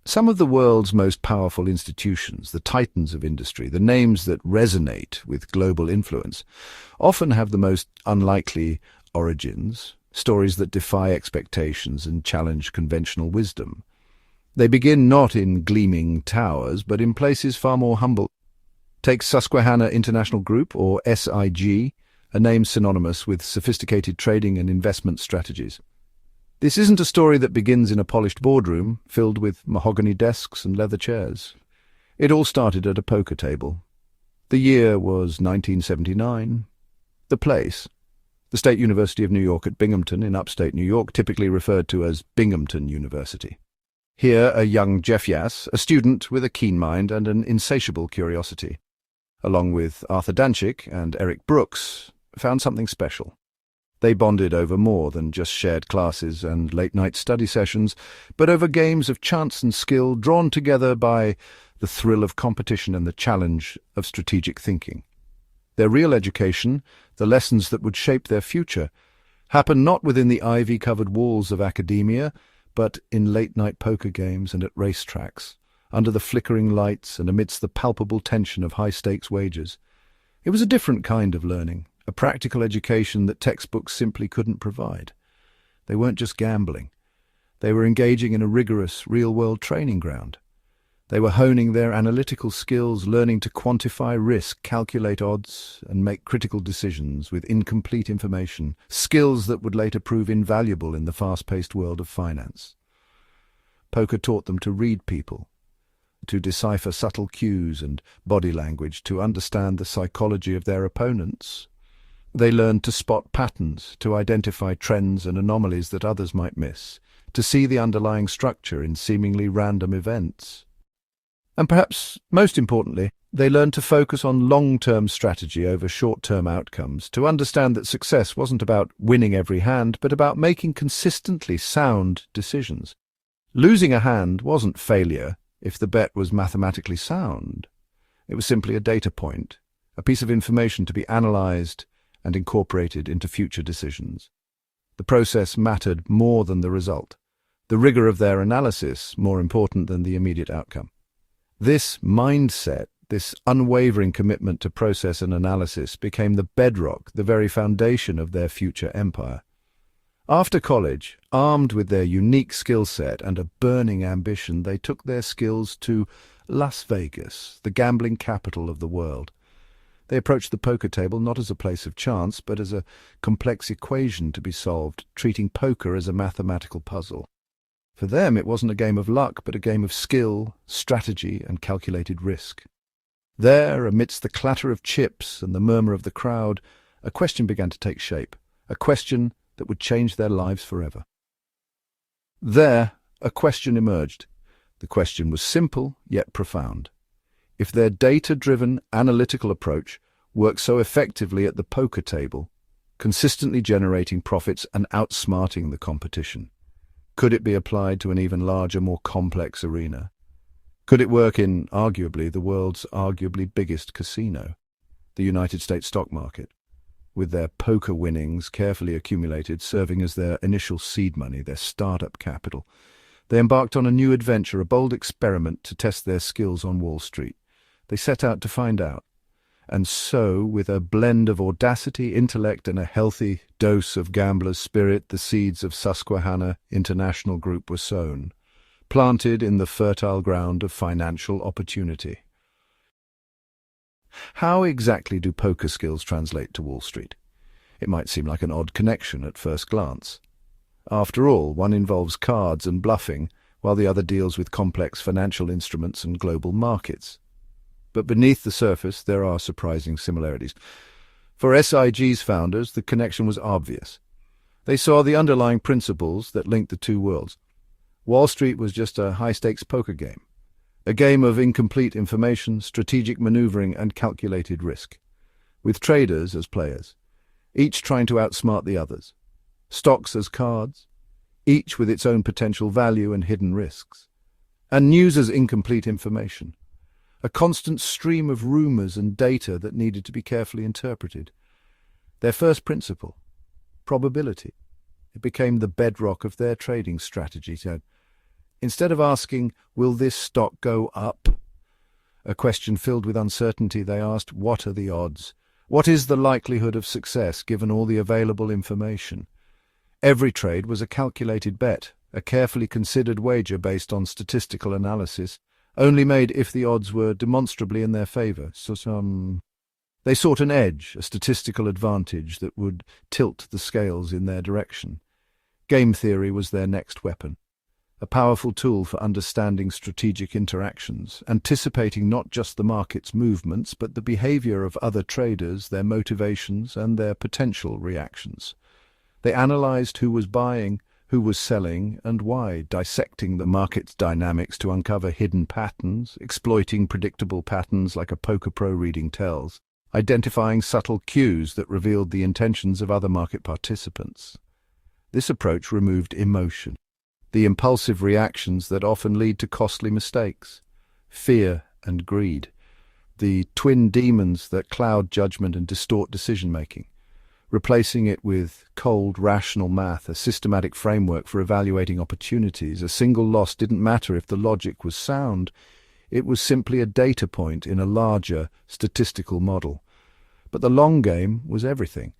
Some of the world's most powerful institutions, the titans of industry, the names that resonate with global influence, often have the most unlikely origins, stories that defy expectations and challenge conventional wisdom. They begin not in gleaming towers, but in places far more humble. Take Susquehanna International Group, or SIG, a name synonymous with sophisticated trading and investment strategies. This isn't a story that begins in a polished boardroom filled with mahogany desks and leather chairs. It all started at a poker table. The year was 1979. The place, the State University of New York at Binghamton in upstate New York, typically referred to as Binghamton University. Here, a young Jeff Yass, a student with a keen mind and an insatiable curiosity, along with Arthur Danchik and Eric Brooks, found something special. They bonded over more than just shared classes and late-night study sessions, but over games of chance and skill drawn together by the thrill of competition and the challenge of strategic thinking. Their real education, the lessons that would shape their future, happened not within the ivy-covered walls of academia, but in late-night poker games and at racetracks, under the flickering lights and amidst the palpable tension of high-stakes wagers. It was a different kind of learning, a practical education that textbooks simply couldn't provide. They weren't just gambling. They were engaging in a rigorous, real-world training ground. They were honing their analytical skills, learning to quantify risk, calculate odds, and make critical decisions with incomplete information, skills that would later prove invaluable in the fast-paced world of finance. Poker taught them to read people, to decipher subtle cues and body language, to understand the psychology of their opponents. They learned to spot patterns, to identify trends and anomalies that others might miss, to see the underlying structure in seemingly random events. And perhaps most importantly, they learned to focus on long-term strategy over short-term outcomes, to understand that success wasn't about winning every hand, but about making consistently sound decisions. Losing a hand wasn't failure if the bet was mathematically sound. It was simply a data point, a piece of information to be analyzed and incorporated into future decisions. The process mattered more than the result, the rigor of their analysis more important than the immediate outcome. This mindset, this unwavering commitment to process and analysis, became the bedrock, the very foundation of their future empire. After college, armed with their unique skill set and a burning ambition, they took their skills to Las Vegas, the gambling capital of the world. They approached the poker table not as a place of chance, but as a complex equation to be solved, treating poker as a mathematical puzzle. For them, it wasn't a game of luck, but a game of skill, strategy, and calculated risk. There, amidst the clatter of chips and the murmur of the crowd, a question began to take shape, a question that would change their lives forever. There, a question emerged. The question was simple, yet profound. If their data-driven, analytical approach worked so effectively at the poker table, consistently generating profits and outsmarting the competition, could it be applied to an even larger, more complex arena? Could it work in, arguably, the world's arguably biggest casino, the United States stock market, with their poker winnings carefully accumulated serving as their initial seed money, their startup capital? They embarked on a new adventure, a bold experiment to test their skills on Wall Street. They set out to find out. And so, with a blend of audacity, intellect, and a healthy dose of gambler's spirit, the seeds of Susquehanna International Group were sown, planted in the fertile ground of financial opportunity. How exactly do poker skills translate to Wall Street? It might seem like an odd connection at first glance. After all, one involves cards and bluffing, while the other deals with complex financial instruments and global markets. But beneath the surface, there are surprising similarities. For SIG's founders, the connection was obvious. They saw the underlying principles that linked the two worlds. Wall Street was just a high-stakes poker game, a game of incomplete information, strategic maneuvering, and calculated risk, with traders as players, each trying to outsmart the others, stocks as cards, each with its own potential value and hidden risks, and news as incomplete information, a constant stream of rumors and data that needed to be carefully interpreted. Their first principle, probability, it became the bedrock of their trading strategy. Instead of asking, "Will this stock go up?" a question filled with uncertainty, they asked, "What are the odds? What is the likelihood of success given all the available information?" Every trade was a calculated bet, a carefully considered wager based on statistical analysis, only made if the odds were demonstrably in their favor. They sought an edge, a statistical advantage that would tilt the scales in their direction. Game theory was their next weapon, a powerful tool for understanding strategic interactions, anticipating not just the market's movements, but the behavior of other traders, their motivations, and their potential reactions. They analyzed who was buying, who was selling, and why, dissecting the market's dynamics to uncover hidden patterns, exploiting predictable patterns like a poker pro reading tells, identifying subtle cues that revealed the intentions of other market participants. This approach removed emotion, the impulsive reactions that often lead to costly mistakes, fear and greed, the twin demons that cloud judgment and distort decision-making, replacing it with cold, rational math, a systematic framework for evaluating opportunities. A single loss didn't matter if the logic was sound. It was simply a data point in a larger statistical model. But the long game was everything.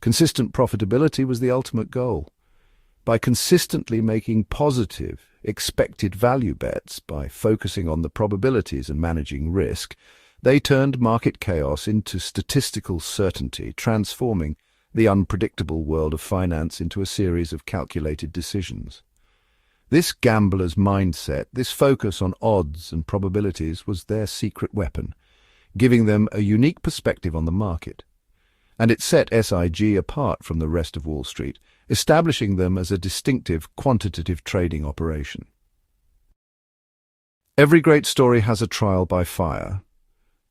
Consistent profitability was the ultimate goal. By consistently making positive, expected value bets, by focusing on the probabilities and managing risk, they turned market chaos into statistical certainty, transforming the unpredictable world of finance into a series of calculated decisions. This gambler's mindset, this focus on odds and probabilities, was their secret weapon, giving them a unique perspective on the market. And it set SIG apart from the rest of Wall Street, establishing them as a distinctive quantitative trading operation. Every great story has a trial by fire.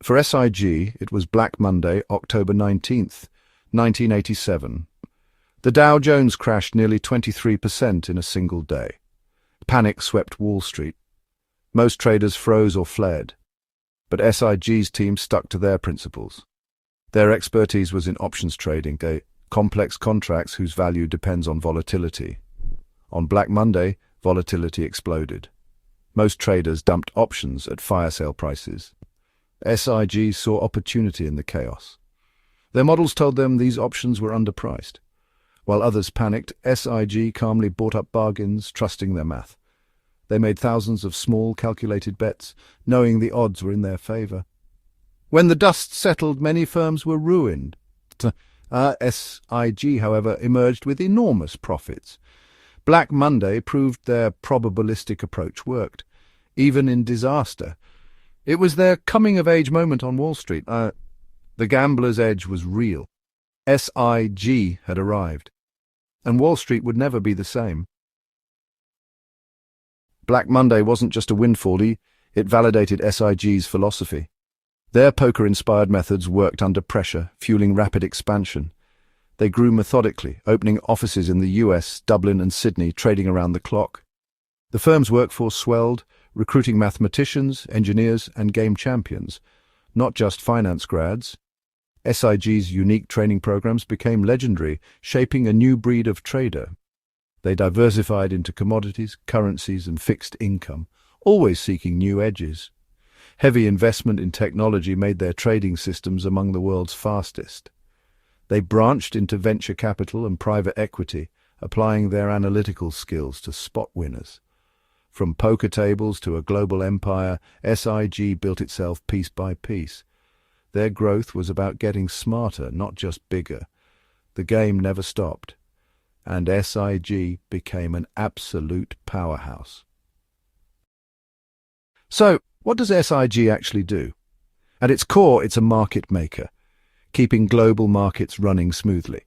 For SIG, it was Black Monday, October 19th, 1987. The Dow Jones crashed nearly 23% in a single day. Panic swept Wall Street. Most traders froze or fled. But SIG's team stuck to their principles. Their expertise was in options trading, complex contracts whose value depends on volatility. On Black Monday, volatility exploded. Most traders dumped options at fire sale prices. SIG saw opportunity in the chaos. Their models told them these options were underpriced. While others panicked, SIG calmly bought up bargains, trusting their math. They made thousands of small, calculated bets, knowing the odds were in their favor. When the dust settled, many firms were ruined. SIG, however, emerged with enormous profits. Black Monday proved their probabilistic approach worked, even in disaster. It was their coming-of-age moment on Wall Street. The gambler's edge was real. SIG had arrived, and Wall Street would never be the same. Black Monday wasn't just a windfall, it validated SIG's philosophy. Their poker-inspired methods worked under pressure, fueling rapid expansion. They grew methodically, opening offices in the US, Dublin and Sydney, trading around the clock. The firm's workforce swelled, recruiting mathematicians, engineers, and game champions, not just finance grads. SIG's unique training programs became legendary, shaping a new breed of trader. They diversified into commodities, currencies, and fixed income, always seeking new edges. Heavy investment in technology made their trading systems among the world's fastest. They branched into venture capital and private equity, applying their analytical skills to spot winners. From poker tables to a global empire, SIG built itself piece by piece. Their growth was about getting smarter, not just bigger. The game never stopped, and SIG became an absolute powerhouse. So, what does SIG actually do? At its core, it's a market maker, keeping global markets running smoothly.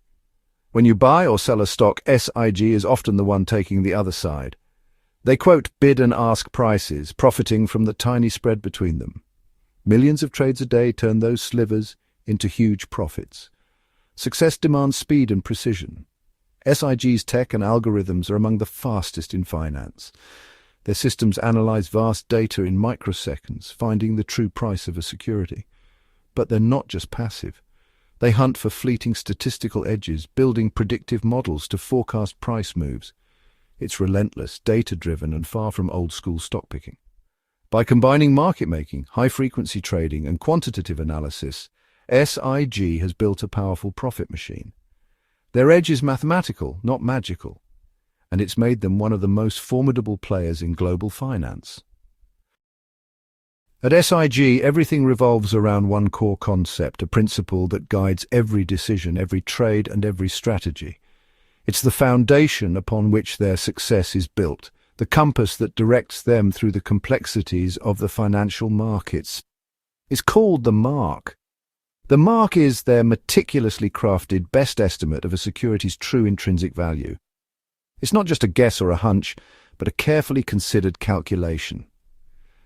When you buy or sell a stock, SIG is often the one taking the other side. They quote bid and ask prices, profiting from the tiny spread between them. Millions of trades a day turn those slivers into huge profits. Success demands speed and precision. SIG's tech and algorithms are among the fastest in finance. Their systems analyze vast data in microseconds, finding the true price of a security. But they're not just passive. They hunt for fleeting statistical edges, building predictive models to forecast price moves. It's relentless, data-driven, and far from old-school stock-picking. By combining market-making, high-frequency trading, and quantitative analysis, SIG has built a powerful profit machine. Their edge is mathematical, not magical, and it's made them one of the most formidable players in global finance. At SIG, everything revolves around one core concept, a principle that guides every decision, every trade, and every strategy. It's the foundation upon which their success is built, the compass that directs them through the complexities of the financial markets. It's called the mark. The mark is their meticulously crafted best estimate of a security's true intrinsic value. It's not just a guess or a hunch, but a carefully considered calculation.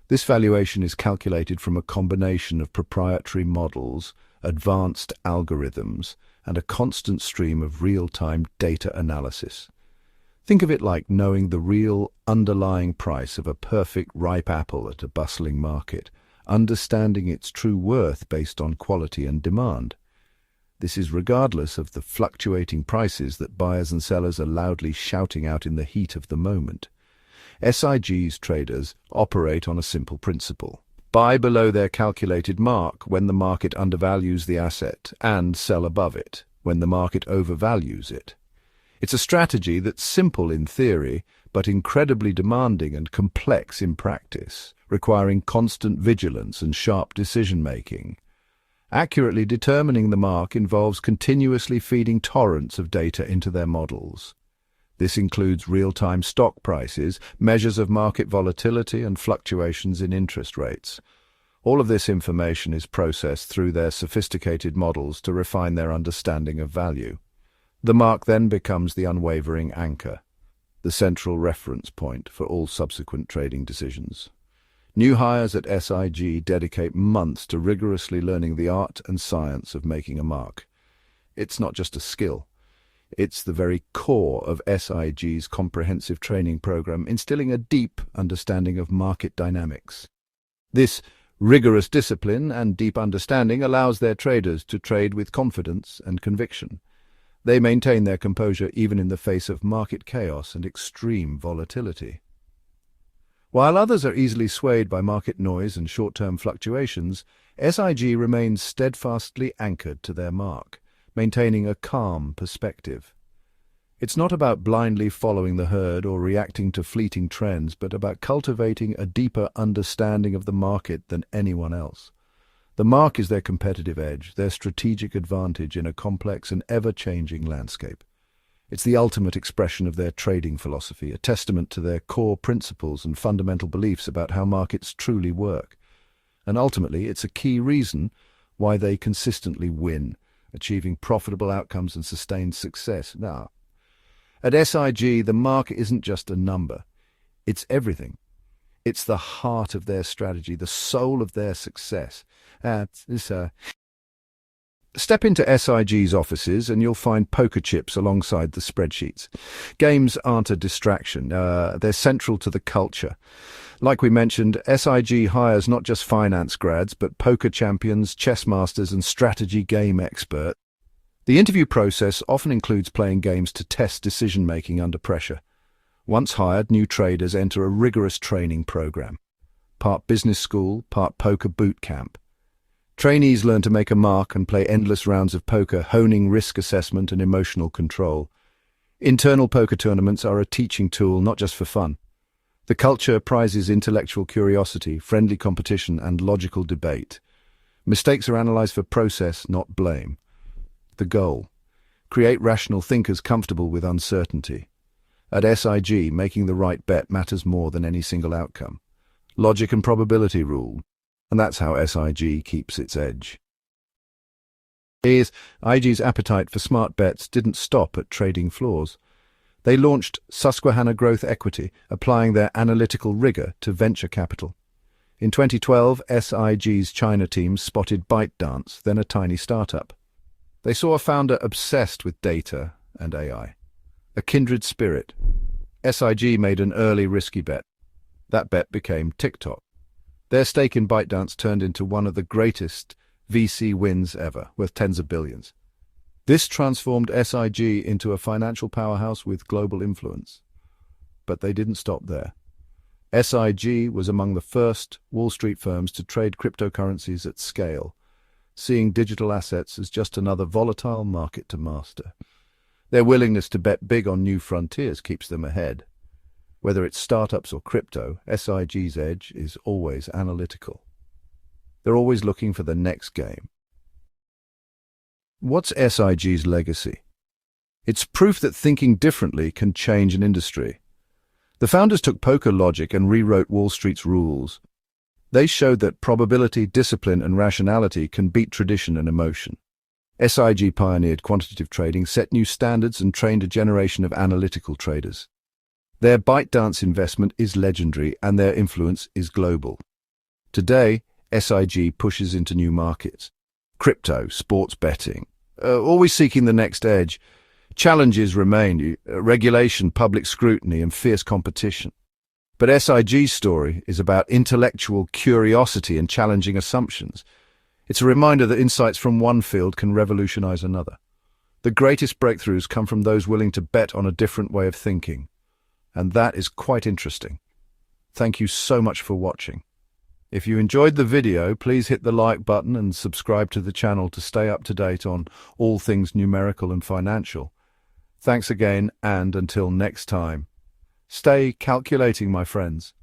This valuation is calculated from a combination of proprietary models, advanced algorithms, and a constant stream of real-time data analysis. Think of it like knowing the real underlying price of a perfect ripe apple at a bustling market, understanding its true worth based on quality and demand. This is regardless of the fluctuating prices that buyers and sellers are loudly shouting out in the heat of the moment. SIG's traders operate on a simple principle. Buy below their calculated mark when the market undervalues the asset, and sell above it when the market overvalues it. It's a strategy that's simple in theory, but incredibly demanding and complex in practice, requiring constant vigilance and sharp decision-making. Accurately determining the mark involves continuously feeding torrents of data into their models. This includes real-time stock prices, measures of market volatility, and fluctuations in interest rates. All of this information is processed through their sophisticated models to refine their understanding of value. The mark then becomes the unwavering anchor, the central reference point for all subsequent trading decisions. New hires at SIG dedicate months to rigorously learning the art and science of making a mark. It's not just a skill. It's the very core of SIG's comprehensive training program, instilling a deep understanding of market dynamics. This rigorous discipline and deep understanding allows their traders to trade with confidence and conviction. They maintain their composure even in the face of market chaos and extreme volatility. While others are easily swayed by market noise and short-term fluctuations, SIG remains steadfastly anchored to their mark, maintaining a calm perspective. It's not about blindly following the herd or reacting to fleeting trends, but about cultivating a deeper understanding of the market than anyone else. The mark is their competitive edge, their strategic advantage in a complex and ever-changing landscape. It's the ultimate expression of their trading philosophy, a testament to their core principles and fundamental beliefs about how markets truly work. And ultimately, it's a key reason why they consistently win, achieving profitable outcomes and sustained success. Now, at SIG, the mark isn't just a number. It's everything. It's the heart of their strategy, the soul of their success. Step into SIG's offices and you'll find poker chips alongside the spreadsheets. Games aren't a distraction. They're central to the culture. Like we mentioned, SIG hires not just finance grads, but poker champions, chess masters, and strategy game experts. The interview process often includes playing games to test decision-making under pressure. Once hired, new traders enter a rigorous training program. Part business school, part poker boot camp. Trainees learn to make a mark and play endless rounds of poker, honing risk assessment and emotional control. Internal poker tournaments are a teaching tool, not just for fun. The culture prizes intellectual curiosity, friendly competition, and logical debate. Mistakes are analyzed for process, not blame. The goal: create rational thinkers comfortable with uncertainty. At SIG, making the right bet matters more than any single outcome. Logic and probability rule. And that's how SIG keeps its edge. SIG's appetite for smart bets didn't stop at trading floors. They launched Susquehanna Growth Equity, applying their analytical rigor to venture capital. In 2012, SIG's China team spotted ByteDance, then a tiny startup. They saw a founder obsessed with data and AI. A kindred spirit. SIG made an early risky bet. That bet became TikTok. Their stake in ByteDance turned into one of the greatest VC wins ever, worth tens of billions. This transformed SIG into a financial powerhouse with global influence. But they didn't stop there. SIG was among the first Wall Street firms to trade cryptocurrencies at scale, seeing digital assets as just another volatile market to master. Their willingness to bet big on new frontiers keeps them ahead. Whether it's startups or crypto, SIG's edge is always analytical. They're always looking for the next game. What's SIG's legacy? It's proof that thinking differently can change an industry. The founders took poker logic and rewrote Wall Street's rules. They showed that probability, discipline, and rationality can beat tradition and emotion. SIG pioneered quantitative trading, set new standards, and trained a generation of analytical traders. Their ByteDance investment is legendary, and their influence is global. Today, SIG pushes into new markets. Crypto, sports betting, always seeking the next edge. Challenges remain: regulation, public scrutiny, and fierce competition. But SIG's story is about intellectual curiosity and challenging assumptions. It's a reminder that insights from one field can revolutionize another. The greatest breakthroughs come from those willing to bet on a different way of thinking. And that is quite interesting. Thank you so much for watching. If you enjoyed the video, please hit the like button and subscribe to the channel to stay up to date on all things numerical and financial. Thanks again, and until next time, stay calculating, my friends.